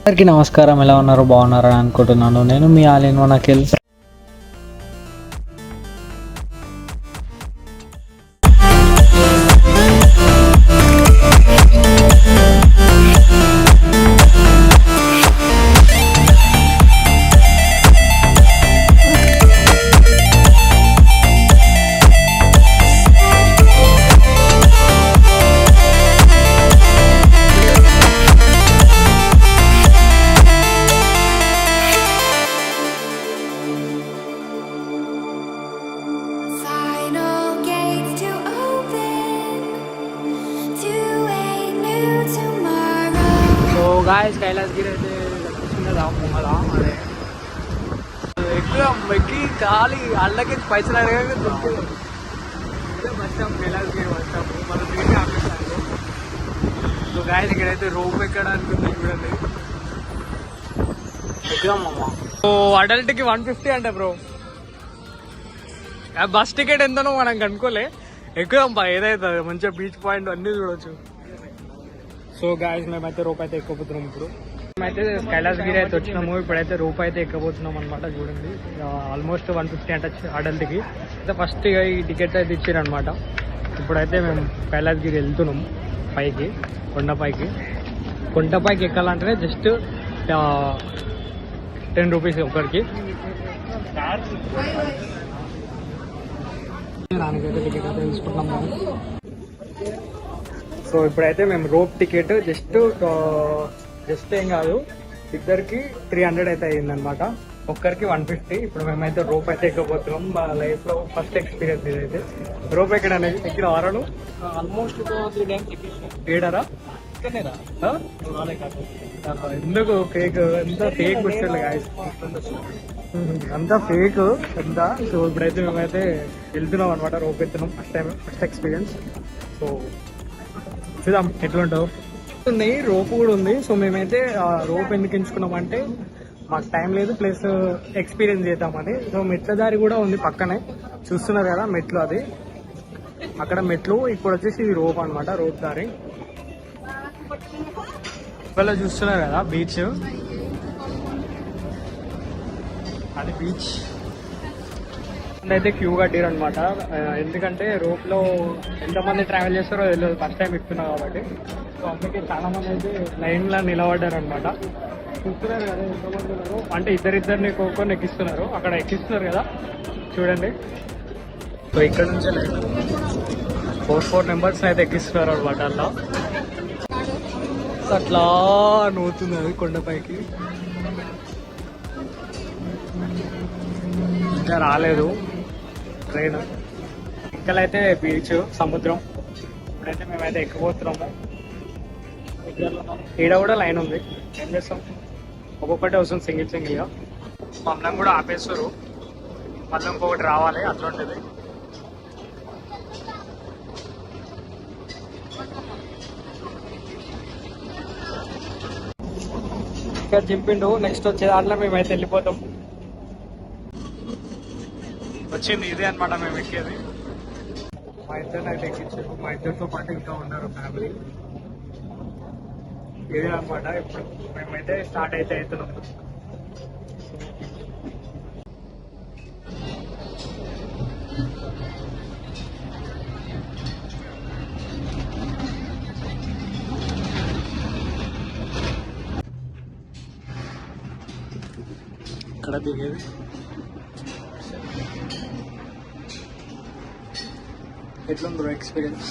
అందరికీ నమస్కారం. ఎలా ఉన్నారు? బాగున్నారని అనుకుంటున్నాను. నేను మీ all in one Akhil. Guys Kailasagiri అయితే చూస్తున్నదా పొంగలా అదే ఎక్కువ మెక్కి ఖాళీ అల్లకి పైసలు అడగక దొరుకుతుంది. Bus stop Kailasagiri bus stop మనం తిరిగి ఆపేస్తాను. సో గాయస్ ఇక్కడైతే రోప్ ఎక్కడానికి ఉంది చూడండి. ఎక్కుదాం అమ్మ. సో అడల్ట్కి 150 అంట బ్రో. బస్ టికెట్ ఎంతనో మనం కనుక్కోలే. ఎక్కుదాం బా, ఏదైతే మంచిగా బీచ్ పాయింట్ అన్నీ చూడవచ్చు. సో గాయస్ మేమైతే రోప్ అయితే ఎక్కబోతున్నాం. ఇప్పుడు మేమైతే కైలాసగిరి అయితే వచ్చినాము. ఇప్పుడైతే రోప్ అయితే ఎక్కబోతున్నాం అనమాట. చూడండి ఆల్మోస్ట్ 150 అంటే అడల్ట్కి అయితే ఫస్ట్ ఈ టికెట్ అయితే ఇచ్చారనమాట. ఇప్పుడైతే మేము కైలాసగిరి వెళ్తున్నాము పైకి, కొండపైకి. కొండపైకి ఎక్కాలంటేనే జస్ట్ 10 రూపీస్ ఒకరికి. దానికైతే టికెట్ అయితే తీసుకుంటున్నాము. సో ఇప్పుడైతే మేము రోప్ టికెట్ జస్ట్ ఏం కాదు, ఇద్దరికి 300 అయితే అయ్యిందనమాట. ఒక్కరికి 150. ఇప్పుడు మేమైతే రోప్ అయితే ఎక్కబోతున్నాం. మా లైఫ్లో ఫస్ట్ ఎక్స్పీరియన్స్ ఇదైతే రోప్ ఎక్కడ అనేది. ఎక్కిన వారాలు ఆల్మోస్ట్ 3 టైమ్స్ ఏడారా ఎందుకు ఫేక్ ఎంత ఫేక్ వస్తుంది గాయస్, అంతా ఫేక్ అంతా. సో ఇప్పుడైతే మేమైతే వెళ్తున్నాం అనమాట. రోప్ ఎత్తున్నాం ఫస్ట్ ఎక్స్పీరియన్స్. సో చూద్దాం ఎట్లుంటావు. ఉన్నాయి రోప్ కూడా ఉంది. సో మేమైతే రోప్ ఎందుకు ఎంచుకున్నామంటే మాకు టైం లేదు, ప్లస్ ఎక్స్పీరియన్స్ చేద్దామని. సో మెట్ల దారి కూడా ఉంది పక్కనే, చూస్తున్నారు కదా మెట్లు. అది అక్కడ మెట్లు, ఇప్పుడు వచ్చేసి ఇది రోప్ అనమాట, రోప్ దారి. ఇవాళ చూస్తున్నారు కదా బీచ్, అది బీచ్. అయితే క్యూ కట్టారు అనమాట. ఎందుకంటే రోప్ లో ఎంతమంది ట్రావెల్ చేస్తారో తెలియదు, ఫస్ట్ టైం ఎక్కుతున్నా కాబట్టి. సో అందుకే చాలా మంది అయితే లైన్ లో నిలబడ్డారు అనమాట. చూస్తున్నారు కదా ఎంతమంది ఉన్నారు, అంటే ఇద్దరిద్దరిని ఒక్కొక్కరిని ఎక్కిస్తున్నారు. అక్కడ ఎక్కిస్తున్నారు కదా చూడండి. సో ఇక్కడ నుంచి 4 మెంబర్స్ అయితే ఎక్కిస్తున్నారు అనమాట. అలా అట్లా నూతుంది అది కొండపైకి. ఇంకా రాలేదు ట్రైన్. ఇక్కడైతే బీచ్, సముద్రం. ఇప్పుడైతే మేమైతే ఎక్కబోతున్నాము. ఈడ కూడా లైన్ ఉంది. ఏం చేస్తాం, ఒక్కొక్కటి వస్తుంది సింగిల్గా. మమ్మల్ని కూడా ఆపేస్తారు, మళ్ళీ ఇంకొకటి రావాలి, అట్లా ఉంటుంది. ఇంకా చెప్పిండు నెక్స్ట్ వచ్చే దాంట్లో మేమైతే వెళ్ళిపోతాం. వచ్చింది ఇదే అనమాట మేము ఎక్కేది. మా ఇద్దరు అయితే ఎక్కించారు. మా ఇద్దరితో పాటు ఇంకా ఉన్నారు ఫ్యామిలీ. ఇదే అనమాట. ఇప్పుడు మేమైతే స్టార్ట్ అయితే అవుతున్నాం. ఇక్కడ దిగేది. ఎట్లుంది బ్రో ఎక్స్పీరియన్స్?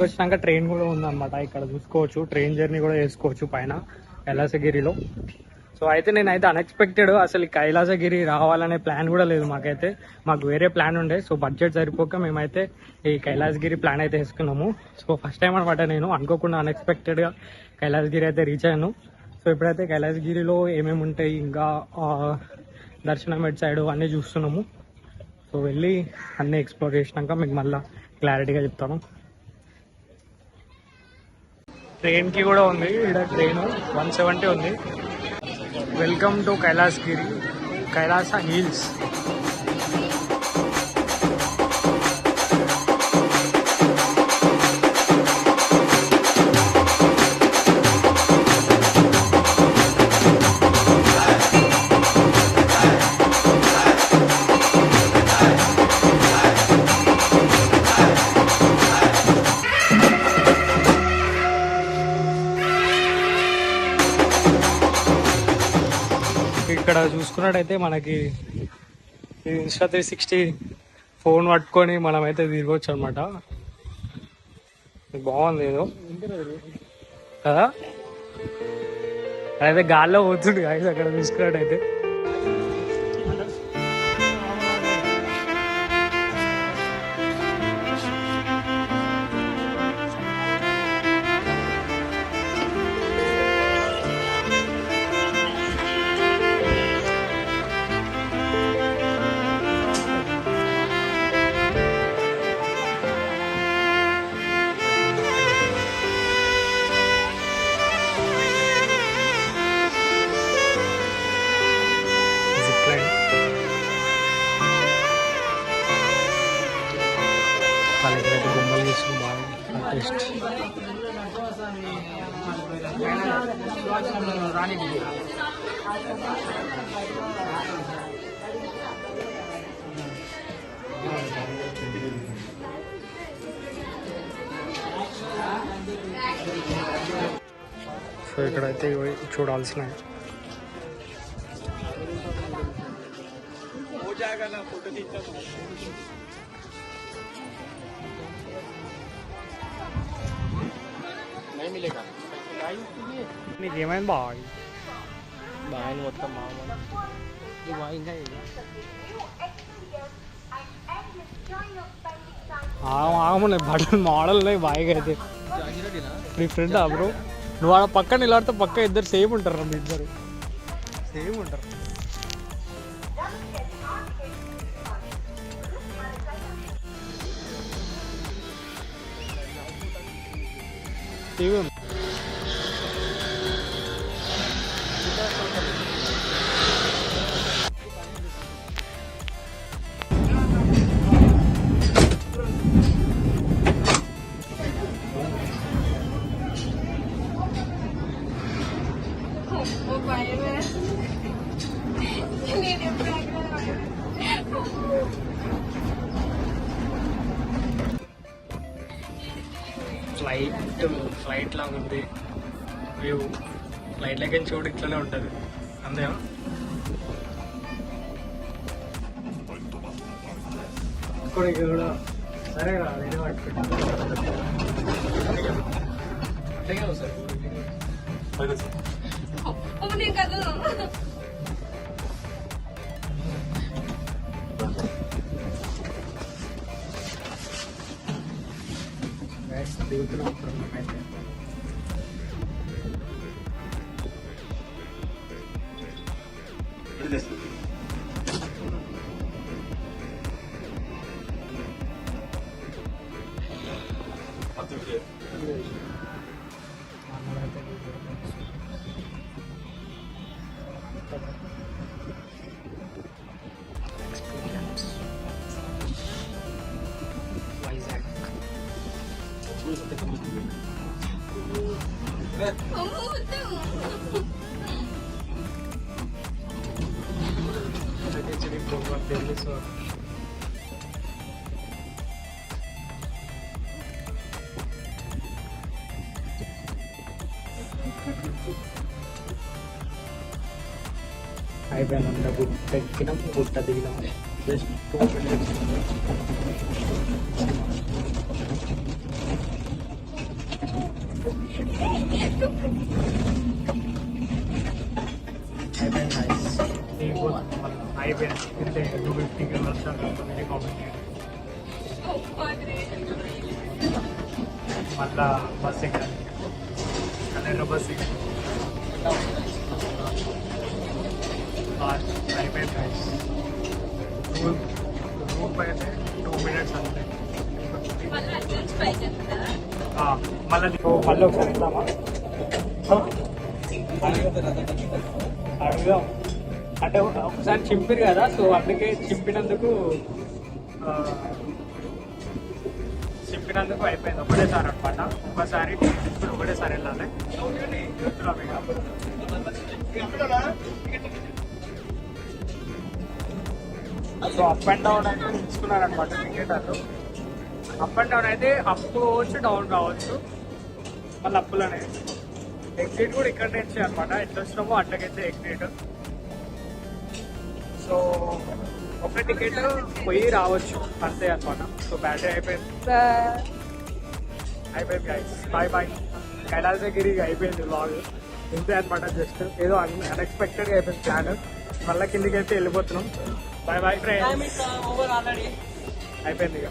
వచ్చినాక ట్రైన్ కూడా ఉందన్నమాట. ఇక్కడ చూసుకోవచ్చు, ట్రైన్ జర్నీ కూడా చేసుకోవచ్చు పైన కైలాసగిరిలో. సో అయితే నేనైతే అన్ఎక్స్పెక్టెడ్, అసలు కైలాసగిరి రావాలనే ప్లాన్ కూడా లేదు మాకైతే. మాకు వేరే ప్లాన్ ఉండే. సో బడ్జెట్ సరిపోక మేమైతే ఈ కైలాసగిరి ప్లాన్ అయితే వేసుకున్నాము. సో ఫస్ట్ టైం అనమాట నేను అనుకోకుండా అన్ఎక్స్పెక్టెడ్గా కైలాసగిరి అయితే రీచ్ అయ్యాను. సో ఇప్పుడైతే కైలాసగిరిలో ఏమేమి ఉంటాయి, ఇంకా దర్శనం ఎట్ సైడ్ అన్నీ చూస్తున్నాము. సో వెళ్ళి అన్నీ ఎక్స్ప్లోర్ చేసినాక మీకు మళ్ళీ క్లారిటీగా చెప్తాను. ట్రైన్కి కూడా ఉంది ఇక్కడ, ట్రైన్ 170 ఉంది. Welcome to Kailasagiri, Kailasa hills. ఇక్కడ చూసుకున్నట్టయితే మనకి ఇన్స్టా 360 ఫోన్ పట్టుకొని మనమైతే తిరగవచ్చు అనమాట. బాగుంది ఏదో కదా, అదైతే గాల్లో పోతుంది గాయస్ అక్కడ చూసుకున్నట్టయితే. వాళ్ళకైతే బొమ్మలు తీసుకుని బాగా టేస్ట్. సో ఇక్కడైతే చూడాల్సిన నీకేమైంది బాగా బాగా మొత్తం బాగా ఇంకా ఆగమలే బట్టలు మోడల్ ఉన్నాయి బాగా అయితే. నీ ఫ్రెండ్ బ్రో, నువ్వు ఆడ పక్కన నిలబడితే పక్క ఇద్దరు సేమ్ ఉంటారు, మీ ఇద్దరు సేమ్ ఉంటారు. ఫ్లైట్ లాగా ఉంది వ్యూ. ఫ్లైట్ లెక్క చూడు ఇట్లనే ఉంటుంది అంతేనా. కూడా సరే నేనే దిగుతున్నాం. అయిపోయినంత గుట్ట ఎక్కినాం, గుట్ట దిగినాం. Just 2 minutes. అయిపోయినా 250 మళ్ళా బస్ ఎక్కాలి, అదే బస్ ఎక్కి అయిపోయింది. రూట్ అయితే 2 minutes అంతే. మళ్ళీ ఒకసారి వెళ్దామా అడుగుదాం అంటే ఒకసారి చింపిరు కదా, సో అందుకే చింపినందుకు అయిపోయింది ఒకటేసారి అనమాట. ఒకసారి ఒకటేసారి వెళ్ళాలి. సో అప్ అండ్ డౌన్ అయితే తీసుకున్నారు అనమాట టికెట్. అటు అప్ అండ్ డౌన్ అయితే అప్ పోవచ్చు, డౌన్ రావచ్చు. మళ్ళీ అప్పులోనే ఎగ్జిట్ కూడా ఇక్కడ నుంచి అనమాట. ఎట్లా వచ్చినామో అట్లకైతే ఎగ్జిట్. సో ఒక టికెట్ పోయి రావచ్చు అంతే అనమాట. సో బ్యాటరీ అయిపోయింది గైస్. Bye bye. కైలాసగిరి అయిపోయింది వ్లాగ్. ఇంతే అనమాట. జస్ట్ ఏదో అన్ఎక్స్పెక్టెడ్గా అయిపోయింది ప్లాన్. మళ్ళీ కిందికి అయితే వెళ్ళిపోతున్నాం. Bye bye friends. అయిపోయింది ఇక.